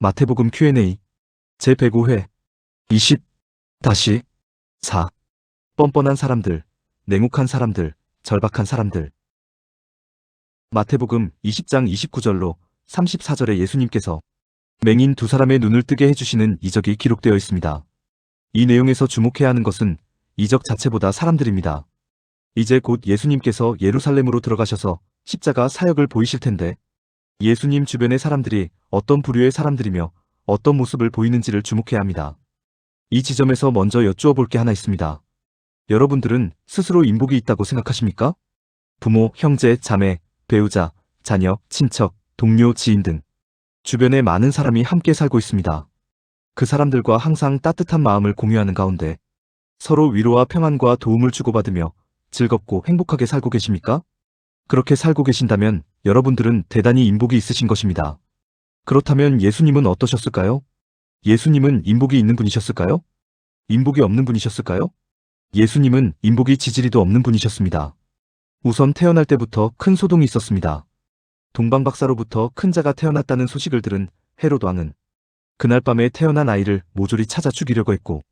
마태복음 Q&A 제105회 20-4 뻔뻔한 사람들, 냉혹한 사람들, 절박한 사람들. 마태복음 20장 29절로 34절에 예수님께서 맹인 두 사람의 눈을 뜨게 해주시는 이적이 기록되어 있습니다. 이 내용에서 주목해야 하는 것은 이적 자체보다 사람들입니다. 이제 곧 예수님께서 예루살렘으로 들어가셔서 십자가 사역을 보이실 텐데 예수님 주변의 사람들이 어떤 부류의 사람들이며 어떤 모습을 보이는지를 주목해야 합니다. 이 지점에서 먼저 여쭈어 볼 게 하나 있습니다. 여러분들은 스스로 인복이 있다고 생각하십니까? 부모, 형제, 자매, 배우자, 자녀, 친척, 동료, 지인 등 주변에 많은 사람이 함께 살고 있습니다. 그 사람들과 항상 따뜻한 마음을 공유하는 가운데 서로 위로와 평안과 도움을 주고받으며 즐겁고 행복하게 살고 계십니까? 그렇게 살고 계신다면 여러분들은 대단히 인복이 있으신 것입니다. 그렇다면 예수님은 어떠셨을까요? 예수님은 인복이 있는 분이셨을까요? 인복이 없는 분이셨을까요? 예수님은 인복이 지지리도 없는 분이셨습니다. 우선 태어날 때부터 큰 소동이 있었습니다. 동방박사로부터 큰 자가 태어났다는 소식을 들은 헤롯 왕은 그날 밤에 태어난 아이를 모조리 찾아 죽이려고 했고,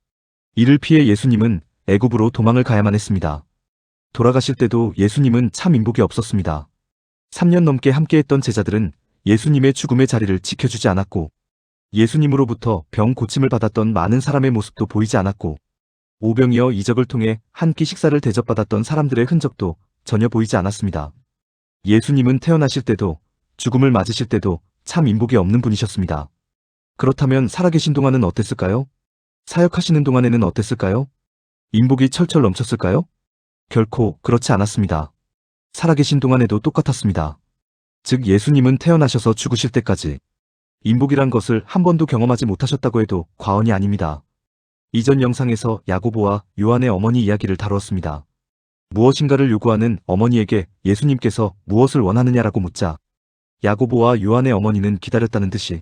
이를 피해 예수님은 애굽으로 도망을 가야만 했습니다. 돌아가실 때도 예수님은 참 인복이 없었습니다. 3년 넘게 함께했던 제자들은 예수님의 죽음의 자리를 지켜주지 않았고, 예수님으로부터 병 고침을 받았던 많은 사람의 모습도 보이지 않았고, 오병이어 이적을 통해 한 끼 식사를 대접받았던 사람들의 흔적도 전혀 보이지 않았습니다. 예수님은 태어나실 때도 죽음을 맞으실 때도 참 인복이 없는 분이셨습니다. 그렇다면 살아계신 동안은 어땠을까요? 사역하시는 동안에는 어땠을까요? 인복이 철철 넘쳤을까요? 결코 그렇지 않았습니다. 살아계신 동안에도 똑같았습니다. 즉 예수님은 태어나셔서 죽으실 때까지 인복이란 것을 한 번도 경험하지 못하셨다고 해도 과언이 아닙니다. 이전 영상에서 야고보와 요한의 어머니 이야기를 다루었습니다. 무엇인가를 요구하는 어머니에게 예수님께서 무엇을 원하느냐라고 묻자 야고보와 요한의 어머니는 기다렸다는 듯이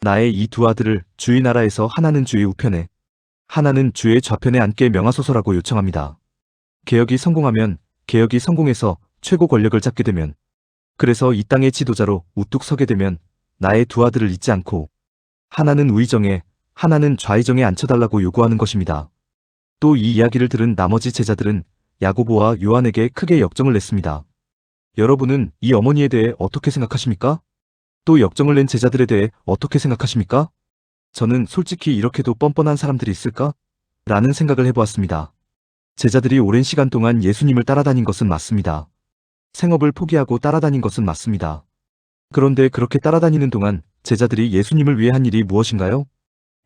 나의 이 두 아들을 주의 나라에서 하나는 주의 우편에 하나는 주의 좌편에 앉게 명하소서라고 요청합니다. 개혁이 성공하면 개혁이 성공해서 최고 권력을 잡게 되면 그래서 이 땅의 지도자로 우뚝 서게 되면 나의 두 아들을 잊지 않고 하나는 우의정에 하나는 좌의정에 앉혀달라고 요구하는 것입니다. 또 이 이야기를 들은 나머지 제자들은 야고보와 요한에게 크게 역정을 냈습니다. 여러분은 이 어머니에 대해 어떻게 생각하십니까? 또 역정을 낸 제자들에 대해 어떻게 생각하십니까? 저는 솔직히 이렇게도 뻔뻔한 사람들이 있을까? 라는 생각을 해보았습니다. 제자들이 오랜 시간 동안 예수님을 따라다닌 것은 맞습니다. 생업을 포기하고 따라다닌 것은 맞습니다. 그런데 그렇게 따라다니는 동안 제자들이 예수님을 위해 한 일이 무엇인가요?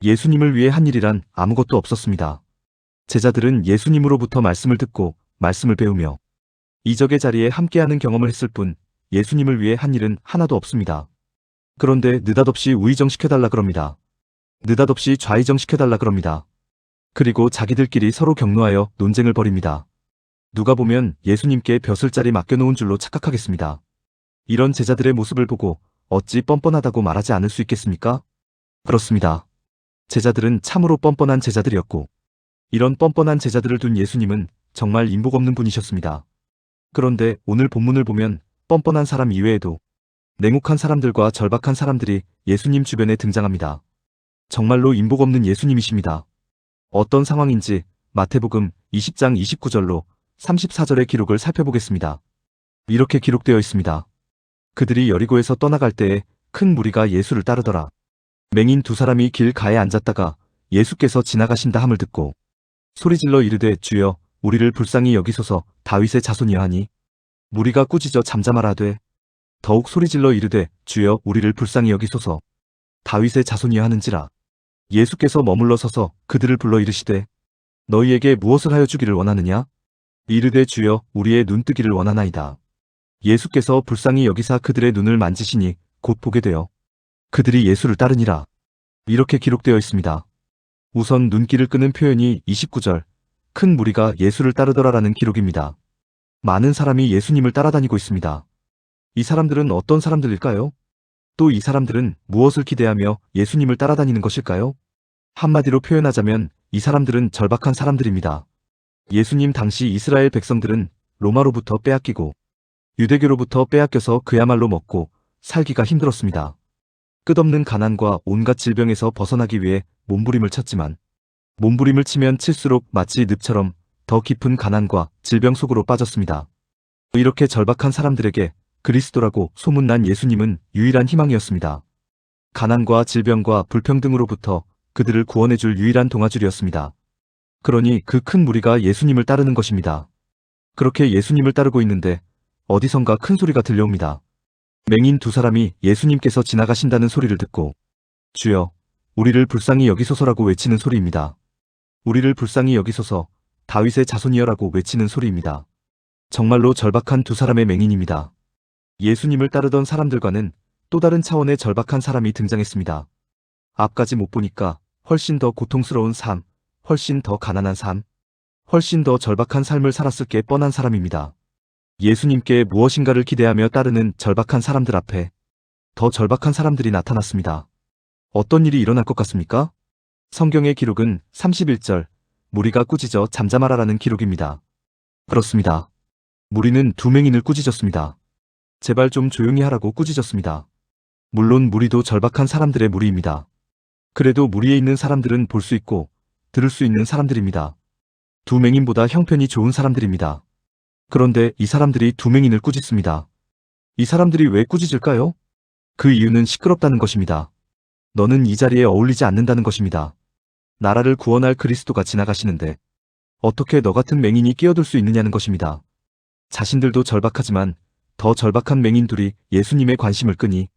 예수님을 위해 한 일이란 아무것도 없었습니다. 제자들은 예수님으로부터 말씀을 듣고 말씀을 배우며 이적의 자리에 함께하는 경험을 했을 뿐 예수님을 위해 한 일은 하나도 없습니다. 그런데 느닷없이 우의정 시켜달라 그럽니다. 느닷없이 좌의정 시켜달라 그럽니다. 그리고 자기들끼리 서로 격노하여 논쟁을 벌입니다. 누가 보면 예수님께 벼슬자리 맡겨놓은 줄로 착각하겠습니다. 이런 제자들의 모습을 보고 어찌 뻔뻔하다고 말하지 않을 수 있겠습니까? 그렇습니다. 제자들은 참으로 뻔뻔한 제자들이었고 이런 뻔뻔한 제자들을 둔 예수님은 정말 인복 없는 분이셨습니다. 그런데 오늘 본문을 보면 뻔뻔한 사람 이외에도 냉혹한 사람들과 절박한 사람들이 예수님 주변에 등장합니다. 정말로 인복 없는 예수님이십니다. 어떤 상황인지 마태복음 20장 29절로 34절의 기록을 살펴보겠습니다. 이렇게 기록되어 있습니다. 그들이 여리고에서 떠나갈 때에 큰 무리가 예수를 따르더라. 맹인 두 사람이 길 가에 앉았다가 예수께서 지나가신다 함을 듣고 소리질러 이르되 주여 우리를 불쌍히 여기소서 다윗의 자손이여 하니 무리가 꾸짖어 잠잠하라 하되 더욱 소리질러 이르되 주여 우리를 불쌍히 여기소서 다윗의 자손이여 하는지라. 예수께서 머물러 서서 그들을 불러 이르시되 너희에게 무엇을 하여 주기를 원하느냐? 이르되 주여 우리의 눈 뜨기를 원하나이다. 예수께서 불쌍히 여기사 그들의 눈을 만지시니 곧 보게 되어 그들이 예수를 따르니라. 이렇게 기록되어 있습니다. 우선 눈길을 끄는 표현이 29절 큰 무리가 예수를 따르더라라는 기록입니다. 많은 사람이 예수님을 따라다니고 있습니다. 이 사람들은 어떤 사람들일까요? 또 이 사람들은 무엇을 기대하며 예수님을 따라다니는 것일까요? 한마디로 표현하자면 이 사람들은 절박한 사람들입니다. 예수님 당시 이스라엘 백성들은 로마로부터 빼앗기고 유대교로부터 빼앗겨서 그야말로 먹고 살기가 힘들었습니다. 끝없는 가난과 온갖 질병에서 벗어나기 위해 몸부림을 쳤지만 몸부림을 치면 칠수록 마치 늪처럼 더 깊은 가난과 질병 속으로 빠졌습니다. 이렇게 절박한 사람들에게 그리스도라고 소문난 예수님은 유일한 희망이었습니다. 가난과 질병과 불평등으로부터 그들을 구원해줄 유일한 동아줄이었습니다. 그러니 그 큰 무리가 예수님을 따르는 것입니다. 그렇게 예수님을 따르고 있는데 어디선가 큰 소리가 들려옵니다. 맹인 두 사람이 예수님께서 지나가신다는 소리를 듣고 주여, 우리를 불쌍히 여기소서라고 외치는 소리입니다. 우리를 불쌍히 여기소서, 다윗의 자손이여라고 외치는 소리입니다. 정말로 절박한 두 사람의 맹인입니다. 예수님을 따르던 사람들과는 또 다른 차원의 절박한 사람이 등장했습니다. 앞까지 못 보니까 훨씬 더 고통스러운 삶, 훨씬 더 가난한 삶, 훨씬 더 절박한 삶을 살았을 게 뻔한 사람입니다. 예수님께 무엇인가를 기대하며 따르는 절박한 사람들 앞에 더 절박한 사람들이 나타났습니다. 어떤 일이 일어날 것 같습니까? 성경의 기록은 31절, 무리가 꾸짖어 잠잠하라라는 기록입니다. 그렇습니다. 무리는 두 맹인을 꾸짖었습니다. 제발 좀 조용히 하라고 꾸짖었습니다. 물론 무리도 절박한 사람들의 무리입니다. 그래도 무리에 있는 사람들은 볼 수 있고 들을 수 있는 사람들입니다. 두 맹인보다 형편이 좋은 사람들입니다. 그런데 이 사람들이 두 맹인을 꾸짖습니다. 이 사람들이 왜 꾸짖을까요? 그 이유는 시끄럽다는 것입니다. 너는 이 자리에 어울리지 않는다는 것입니다. 나라를 구원할 그리스도가 지나가시는데 어떻게 너 같은 맹인이 끼어들 수 있느냐는 것입니다. 자신들도 절박하지만 더 절박한 맹인 둘이 예수님의 관심을 끄니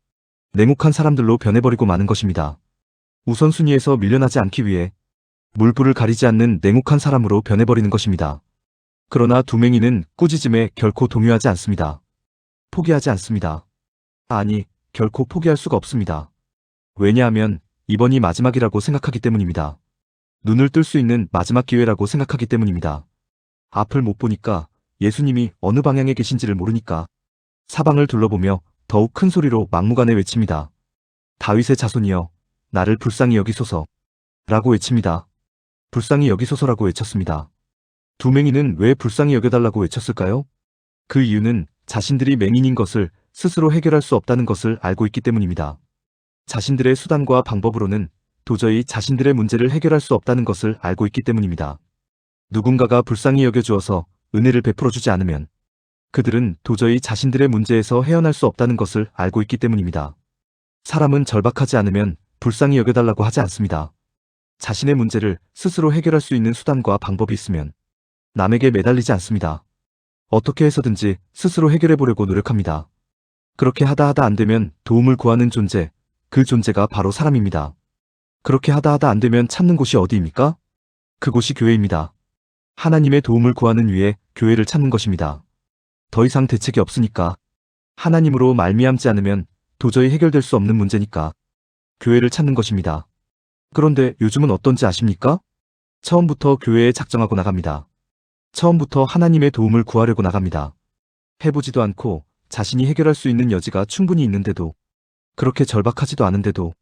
냉혹한 사람들로 변해버리고 마는 것입니다. 우선순위에서 밀려나지 않기 위해 물불을 가리지 않는 냉혹한 사람으로 변해버리는 것입니다. 그러나 두 맹인은 꾸짖음에 결코 동요하지 않습니다. 포기하지 않습니다. 아니, 결코 포기할 수가 없습니다. 왜냐하면 이번이 마지막이라고 생각하기 때문입니다. 눈을 뜰 수 있는 마지막 기회라고 생각하기 때문입니다. 앞을 못 보니까, 예수님이 어느 방향에 계신지를 모르니까 사방을 둘러보며 더욱 큰 소리로 막무가내 외칩니다. 다윗의 자손이여, 나를 불쌍히 여기소서 라고 외칩니다. 불쌍히 여기소서라고 외쳤습니다. 두 맹인은 왜 불쌍히 여겨달라고 외쳤을까요? 그 이유는 자신들이 맹인인 것을 스스로 해결할 수 없다는 것을 알고 있기 때문입니다. 자신들의 수단과 방법으로는 도저히 자신들의 문제를 해결할 수 없다는 것을 알고 있기 때문입니다. 누군가가 불쌍히 여겨주어서 은혜를 베풀어주지 않으면 그들은 도저히 자신들의 문제에서 헤어날 수 없다는 것을 알고 있기 때문입니다. 사람은 절박하지 않으면 불쌍히 여겨달라고 하지 않습니다. 자신의 문제를 스스로 해결할 수 있는 수단과 방법이 있으면 남에게 매달리지 않습니다. 어떻게 해서든지 스스로 해결해보려고 노력합니다. 그렇게 하다 안 되면 도움을 구하는 존재, 그 존재가 바로 사람입니다. 그렇게 하다 안 되면 찾는 곳이 어디입니까? 그곳이 교회입니다. 하나님의 도움을 구하는 위에 교회를 찾는 것입니다. 더 이상 대책이 없으니까, 하나님으로 말미암지 않으면 도저히 해결될 수 없는 문제니까 교회를 찾는 것입니다. 그런데 요즘은 어떤지 아십니까? 처음부터 교회에 작정하고 나갑니다. 처음부터 하나님의 도움을 구하려고 나갑니다. 해보지도 않고 자신이 해결할 수 있는 여지가 충분히 있는데도, 그렇게 절박하지도 않은데도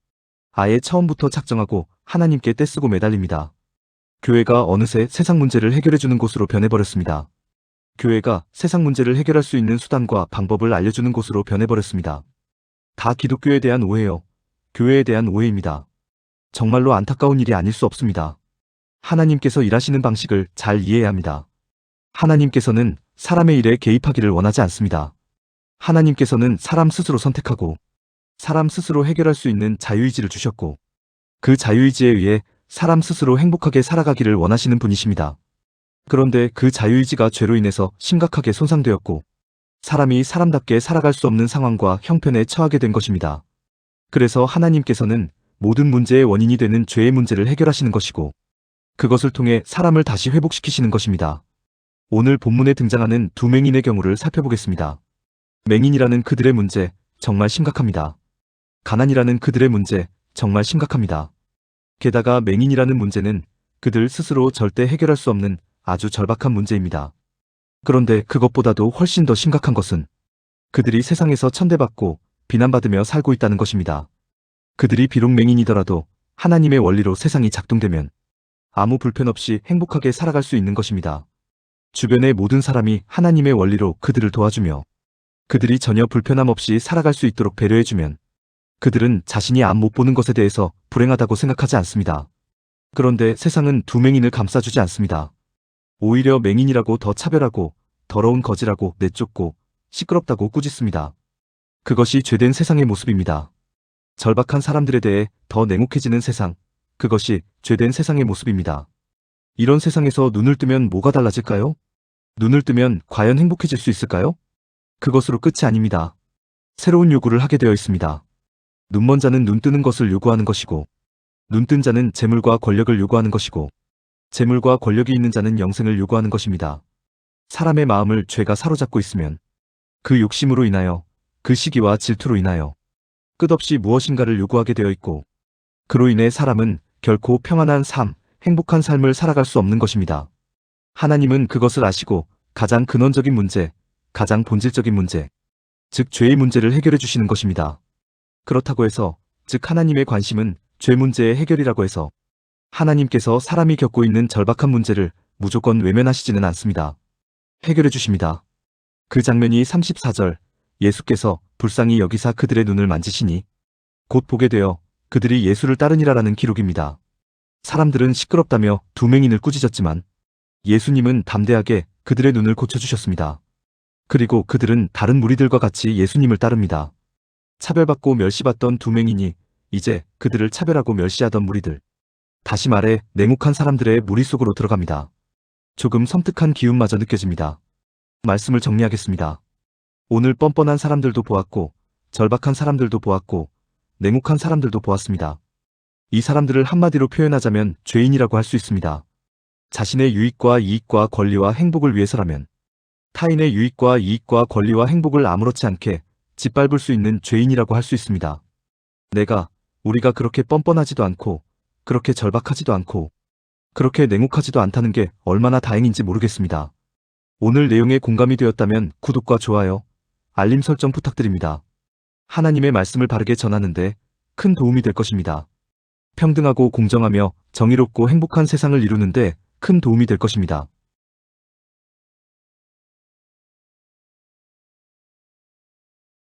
아예 처음부터 작정하고 하나님께 떼쓰고 매달립니다. 교회가 어느새 세상 문제를 해결해주는 곳으로 변해버렸습니다. 교회가 세상 문제를 해결할 수 있는 수단과 방법을 알려주는 곳으로 변해버렸습니다. 다 기독교에 대한 오해요. 교회에 대한 오해입니다. 정말로 안타까운 일이 아닐 수 없습니다. 하나님께서 일하시는 방식을 잘 이해해야 합니다. 하나님께서는 사람의 일에 개입하기를 원하지 않습니다. 하나님께서는 사람 스스로 선택하고 사람 스스로 해결할 수 있는 자유의지를 주셨고 그 자유의지에 의해 사람 스스로 행복하게 살아가기를 원하시는 분이십니다. 그런데 그 자유의지가 죄로 인해서 심각하게 손상되었고 사람이 사람답게 살아갈 수 없는 상황과 형편에 처하게 된 것입니다. 그래서 하나님께서는 모든 문제의 원인이 되는 죄의 문제를 해결하시는 것이고 그것을 통해 사람을 다시 회복시키시는 것입니다. 오늘 본문에 등장하는 두 맹인의 경우를 살펴보겠습니다. 맹인이라는 그들의 문제, 정말 심각합니다. 가난이라는 그들의 문제, 정말 심각합니다. 게다가 맹인이라는 문제는 그들 스스로 절대 해결할 수 없는 아주 절박한 문제입니다. 그런데 그것보다도 훨씬 더 심각한 것은 그들이 세상에서 천대받고 비난받으며 살고 있다는 것입니다. 그들이 비록 맹인이더라도 하나님의 원리로 세상이 작동되면 아무 불편 없이 행복하게 살아갈 수 있는 것입니다. 주변의 모든 사람이 하나님의 원리로 그들을 도와주며 그들이 전혀 불편함 없이 살아갈 수 있도록 배려해주면 그들은 자신이 앞 못 보는 것에 대해서 불행하다고 생각하지 않습니다. 그런데 세상은 두 맹인을 감싸주지 않습니다. 오히려 맹인이라고 더 차별하고 더러운 거지라고 내쫓고 시끄럽다고 꾸짖습니다. 그것이 죄된 세상의 모습입니다. 절박한 사람들에 대해 더 냉혹해지는 세상, 그것이 죄된 세상의 모습입니다. 이런 세상에서 눈을 뜨면 뭐가 달라질까요? 눈을 뜨면 과연 행복해질 수 있을까요? 그것으로 끝이 아닙니다. 새로운 요구를 하게 되어 있습니다. 눈먼 자는 눈 뜨는 것을 요구하는 것이고, 눈 뜬 자는 재물과 권력을 요구하는 것이고, 재물과 권력이 있는 자는 영생을 요구하는 것입니다. 사람의 마음을 죄가 사로잡고 있으면 그 욕심으로 인하여, 그 시기와 질투로 인하여 끝없이 무엇인가를 요구하게 되어 있고, 그로 인해 사람은 결코 평안한 삶, 행복한 삶을 살아갈 수 없는 것입니다. 하나님은 그것을 아시고 가장 근원적인 문제, 가장 본질적인 문제, 즉 죄의 문제를 해결해 주시는 것입니다. 그렇다고 해서, 즉 하나님의 관심은 죄 문제의 해결이라고 해서 하나님께서 사람이 겪고 있는 절박한 문제를 무조건 외면하시지는 않습니다. 해결해 주십니다. 그 장면이 34절, 예수께서 불쌍히 여기사 그들의 눈을 만지시니 곧 보게 되어 그들이 예수를 따르니라라는 기록입니다. 사람들은 시끄럽다며 두 맹인을 꾸짖었지만 예수님은 담대하게 그들의 눈을 고쳐주셨습니다. 그리고 그들은 다른 무리들과 같이 예수님을 따릅니다. 차별받고 멸시받던 두 맹인이 이제 그들을 차별하고 멸시하던 무리들, 다시 말해 냉혹한 사람들의 무리 속으로 들어갑니다. 조금 섬뜩한 기운마저 느껴집니다. 말씀을 정리하겠습니다. 오늘 뻔뻔한 사람들도 보았고, 절박한 사람들도 보았고, 냉혹한 사람들도 보았습니다. 이 사람들을 한마디로 표현하자면 죄인이라고 할 수 있습니다. 자신의 유익과 이익과 권리와 행복을 위해서라면 타인의 유익과 이익과 권리와 행복을 아무렇지 않게 짓밟을 수 있는 죄인이라고 할 수 있습니다. 우리가 그렇게 뻔뻔하지도 않고, 그렇게 절박하지도 않고, 그렇게 냉혹하지도 않다는 게 얼마나 다행인지 모르겠습니다. 오늘 내용에 공감이 되었다면 구독과 좋아요, 알림 설정 부탁드립니다. 하나님의 말씀을 바르게 전하는데 큰 도움이 될 것입니다. 평등하고 공정하며 정의롭고 행복한 세상을 이루는데 큰 도움이 될 것입니다.